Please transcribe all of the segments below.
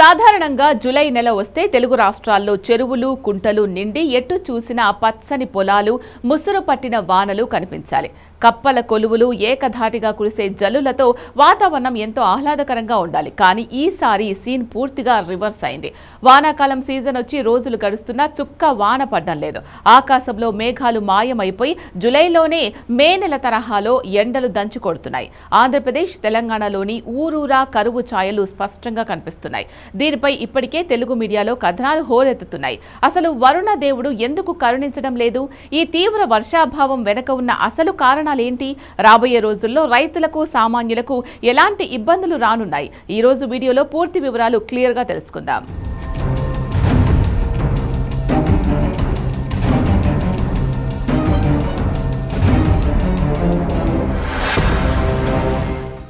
సాధారణంగా జూలై నెల వస్తే తెలుగు రాష్ట్రాల్లో చెరువులు కుంటలు నిండి ఎటు చూసినా పచ్చని పొలాలు ముసురు పట్టిన వానలు కనిపించాలి. కప్పల కొలువులు ఏకధాటిగా కురిసే జల్లులతో వాతావరణం ఎంతో ఆహ్లాదకరంగా ఉండాలి. కానీ ఈసారి సీన్ పూర్తిగా రివర్స్ అయింది. వానాకాలం సీజన్ వచ్చి రోజులు గడుస్తున్నా చుక్క వాన పడ్డం లేదు. ఆకాశంలో మేఘాలు మాయమైపోయి జూలైలోనే మే నెల తరహాలో ఎండలు దంచుకొడుతున్నాయి. ఆంధ్రప్రదేశ్ తెలంగాణలోని ఊరూరా కరువు ఛాయలు స్పష్టంగా కనిపిస్తున్నాయి. దీనిపై ఇప్పటికే తెలుగు మీడియాలో కథనాలు హోరెత్తుతున్నాయి. అసలు వరుణ దేవుడు ఎందుకు కరుణించడం లేదు? ఈ తీవ్ర వర్షాభావం వెనక ఉన్న అసలు కారణాలేంటి? రాబోయే రోజుల్లో రైతులకు సామాన్యులకు ఎలాంటి ఇబ్బందులు రానున్నాయి? ఈ రోజు వీడియోలో పూర్తి వివరాలు క్లియర్గా తెలుసుకుందాం.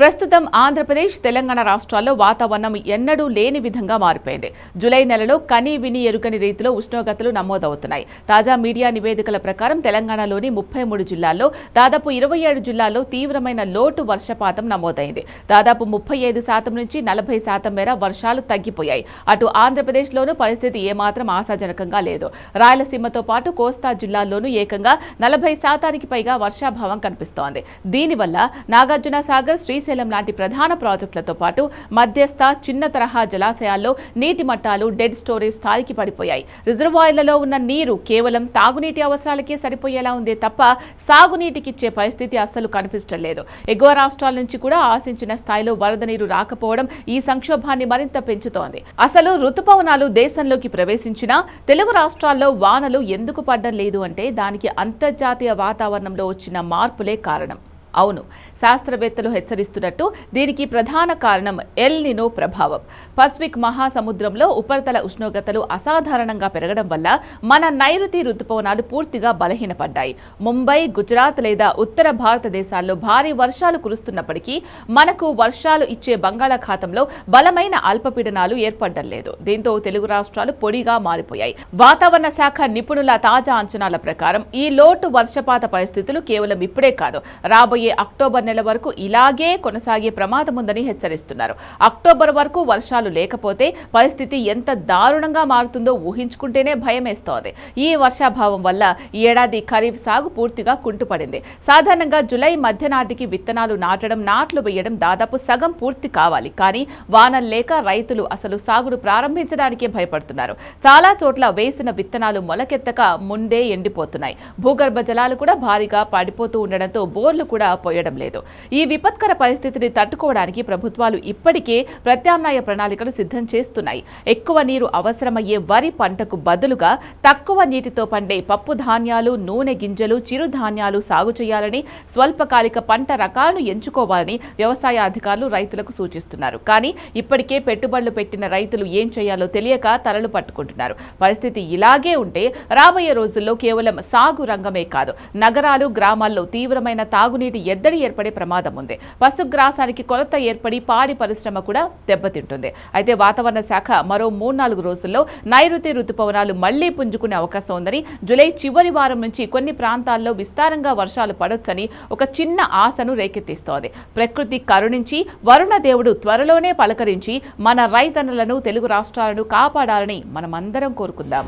ప్రస్తుతం ఆంధ్రప్రదేశ్ తెలంగాణ రాష్ట్రాల్లో వాతావరణం ఎన్నడూ లేని విధంగా మారిపోయింది. జూలై నెలలో కని విని ఎరుగని రీతిలో ఉష్ణోగ్రతలు నమోదవుతున్నాయి. తాజా మీడియా నివేదికల ప్రకారం తెలంగాణలోని 33 జిల్లాల్లో దాదాపు 27 జిల్లాల్లో తీవ్రమైన లోటు వర్షపాతం నమోదైంది. దాదాపు 35% నుంచి 40% మేర వర్షాలు తగ్గిపోయాయి. అటు ఆంధ్రప్రదేశ్లోనూ పరిస్థితి ఏమాత్రం ఆశాజనకంగా లేదు. రాయలసీమతో పాటు కోస్తా జిల్లాల్లోనూ ఏకంగా 40% పైగా వర్షాభావం కనిపిస్తోంది. దీనివల్ల నాగార్జున సాగర్, శ్రీశైలం లాంటి ప్రధాన ప్రాజెక్టులతో పాటు మధ్యస్థ చిన్న తరహా జలాశయాల్లో నీటి మట్టాలు డెడ్ స్టోరేజ్ స్థాయికి పడిపోయాయి. రిజర్వాయర్లలో ఉన్న నీరు కేవలం తాగునీటి అవసరాలకే సరిపోయేలా ఉందే తప్ప సాగునీటికిచ్చే పరిస్థితి అస్సలు కనిపించడం లేదు. ఎగువ రాష్ట్రాల నుంచి కూడా ఆశించిన స్థాయిలో వరద నీరు రాకపోవడం ఈ సంక్షోభాన్ని మరింత పెంచుతోంది. అసలు రుతుపవనాలు దేశంలోకి ప్రవేశించినా తెలుగు రాష్ట్రాల్లో వానలు ఎందుకు పడ్డం లేదు అంటే దానికి అంతర్జాతీయ వాతావరణంలో వచ్చిన మార్పులే కారణం. అవును, శాస్త్రవేత్తలు హెచ్చరిస్తున్నట్టు దీనికి ప్రధాన కారణం ఎల్ నినో ప్రభావం. పసిఫిక్ మహాసముద్రంలో ఉపరితల ఉష్ణోగ్రతలు అసాధారణంగా పెరగడం వల్ల మన నైరుతి రుతుపవనాలు పూర్తిగా బలహీనపడ్డాయి. ముంబై, గుజరాత్ లేదా ఉత్తర భారతదేశాల్లో భారీ వర్షాలు కురుస్తున్నప్పటికీ మనకు వర్షాలు ఇచ్చే బంగాళాఖాతంలో బలమైన అల్పపీడనాలు ఏర్పడడం లేదు. దీంతో తెలుగు రాష్ట్రాలు పొడిగా మారిపోయాయి. వాతావరణ శాఖ నిపుణుల తాజా అంచనాల ప్రకారం ఈ లోటు వర్షపాత పరిస్థితులు కేవలం ఇప్పుడే కాదు, రాబోయే అక్టోబర్ నెల వరకు ఇలాగే కొనసాగే ప్రమాదం ఉందని హెచ్చరిస్తున్నారు. అక్టోబర్ వరకు వర్షాలు లేకపోతే పరిస్థితి ఎంత దారుణంగా మారుతుందో ఊహించుకుంటేనే భయమేస్తోంది. ఈ వర్షాభావం వల్ల ఈ ఏడాది ఖరీఫ్ సాగు పూర్తిగా కుంటుపడింది. సాధారణంగా జూలై మధ్య నాటికి విత్తనాలు నాటడం, నాట్లు వేయడం దాదాపు సగం పూర్తి కావాలి. కానీ వానలు లేక రైతులు అసలు సాగును ప్రారంభించడానికే భయపడుతున్నారు. చాలా చోట్ల వేసిన విత్తనాలు మొలకెత్తక ముందే ఎండిపోతున్నాయి. భూగర్భ జలాలు కూడా భారీగా పడిపోతూ ఉండడంతో బోర్లు కూడా పోయడం లేదు. ఈ విపత్కర పరిస్థితిని తట్టుకోవడానికి ప్రభుత్వాలు ఇప్పటికే ప్రత్యామ్నాయ ప్రణాళికలు సిద్ధం చేస్తున్నాయి. ఎక్కువ నీరు అవసరమయ్యే వరి పంటకు బదులుగా తక్కువ నీటితో పండే పప్పు ధాన్యాలు, నూనె గింజలు, చిరుధాన్యాలు సాగు చేయాలని, స్వల్పకాలిక పంట రకాలను ఎంచుకోవాలని వ్యవసాయ అధికారులు రైతులకు సూచిస్తున్నారు. కానీ ఇప్పటికే పెట్టుబడులు పెట్టిన రైతులు ఏం చేయాలో తెలియక తలలు పట్టుకుంటున్నారు. పరిస్థితి ఇలాగే ఉంటే రాబోయే రోజుల్లో కేవలం సాగు రంగమే కాదు, నగరాలు, గ్రామాల్లో తీవ్రమైన తాగునీటి ఎద్దడి ఏర్పడే ప్రమాదం ఉంది. పశుగ్రాసానికి కొరత ఏర్పడి పాడి పరిశ్రమ కూడా దెబ్బతింటుంది. అయితే వాతావరణ శాఖ మరో 3-4 రోజుల్లో నైరుతి రుతుపవనాలు మళ్లీ పుంజుకునే అవకాశం ఉందని, జూలై చివరి వారం నుంచి కొన్ని ప్రాంతాల్లో విస్తారంగా వర్షాలు పడొచ్చని ఒక చిన్న ఆశను రేకెత్తిస్తోంది. ప్రకృతి కరుణించి వరుణ దేవుడు త్వరలోనే పలకరించి మన రైతన్నలను, తెలుగు రాష్ట్రాలను కాపాడాలని మనమందరం కోరుకుందాం.